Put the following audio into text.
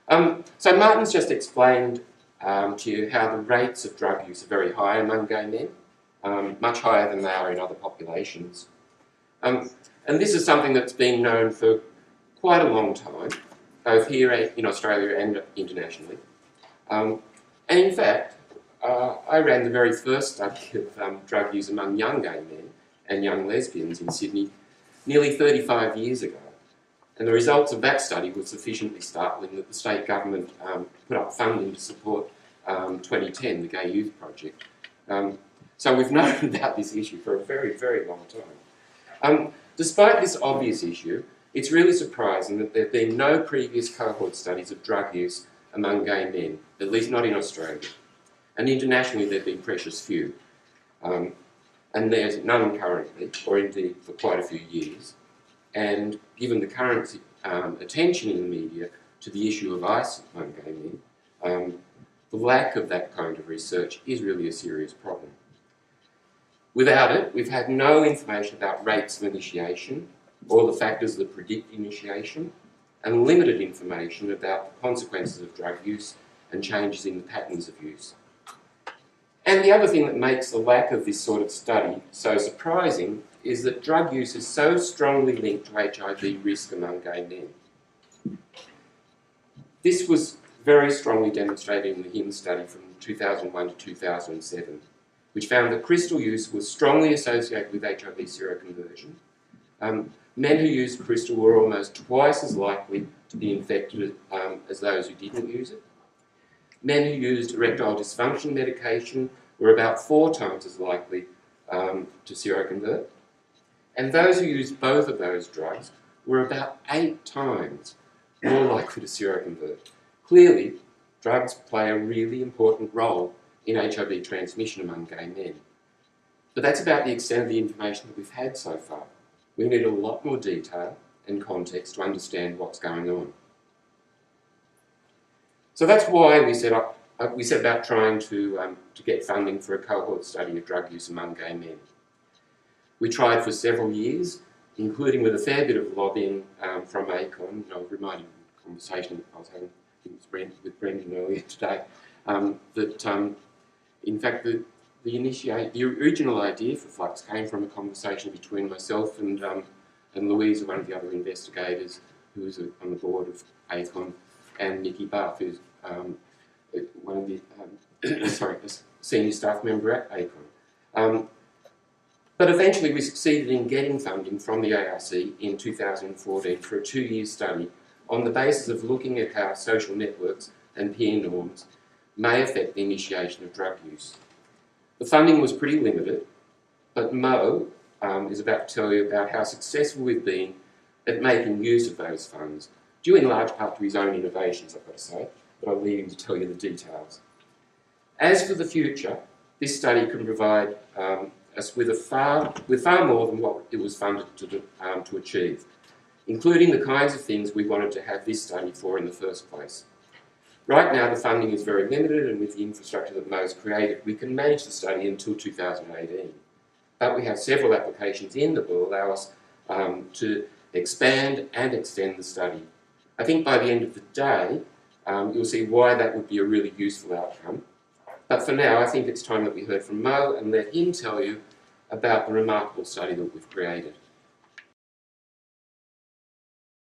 So Martin's just explained to you how the rates of drug use are very high among gay men, much higher than they are in other populations. And this is something that's been known for quite a long time, both here in Australia and internationally. And in fact, I ran the very first study of drug use among young gay men and young lesbians in Sydney nearly 35 years ago. And the results of that study were sufficiently startling that the state government put up funding to support 2010, the Gay Youth Project. So we've known about this issue for a very, very long time. Despite this obvious issue, it's really surprising that there have been no previous cohort studies of drug use among gay men, at least not in Australia. And internationally there have been precious few. And there's none currently, or indeed for quite a few years. And given the current attention in the media to the issue of ICE among gay men, the lack of that kind of research is really a serious problem. Without it, we've had no information about rates of initiation or the factors that predict initiation, and limited information about the consequences of drug use and changes in the patterns of use. And the other thing that makes the lack of this sort of study so surprising is that drug use is so strongly linked to HIV risk among gay men. This was very strongly demonstrated in the HIM study from 2001 to 2007, which found that crystal use was strongly associated with HIV seroconversion. Men who used crystal were almost twice as likely to be infected as those who didn't use it. Men who used erectile dysfunction medication were about 4 times as likely to seroconvert. And those who used both of those drugs were about 8 times more likely to seroconvert. Clearly, drugs play a really important role in HIV transmission among gay men. But that's about the extent of the information that we've had so far. We need a lot more detail and context to understand what's going on. So that's why we set about trying to get funding for a cohort study of drug use among gay men. We tried for several years, including with a fair bit of lobbying from ACON. I was reminded of the conversation I was having with Brendan earlier today, that in fact the original idea for Flux came from a conversation between myself and Louisa, one of the other investigators who was on the board of ACON, and Nikki Buff, who's one of the senior staff member at ACON. But eventually we succeeded in getting funding from the ARC in 2014 for a 2-year study on the basis of looking at how social networks and peer norms may affect the initiation of drug use. The funding was pretty limited, but Mo is about to tell you about how successful we've been at making use of those funds, due in large part to his own innovations, I've got to say, but I'll leave him to tell you the details. As for the future, this study can provide us with far more than what it was funded to achieve, including the kinds of things we wanted to have this study for in the first place. Right now, the funding is very limited, and with the infrastructure that Mo's created, we can manage the study until 2018. But we have several applications in that will allow us to expand and extend the study. I think by the end of the day, you'll see why that would be a really useful outcome. But for now, I think it's time that we heard from Mo and let him tell you about the remarkable study that we've created.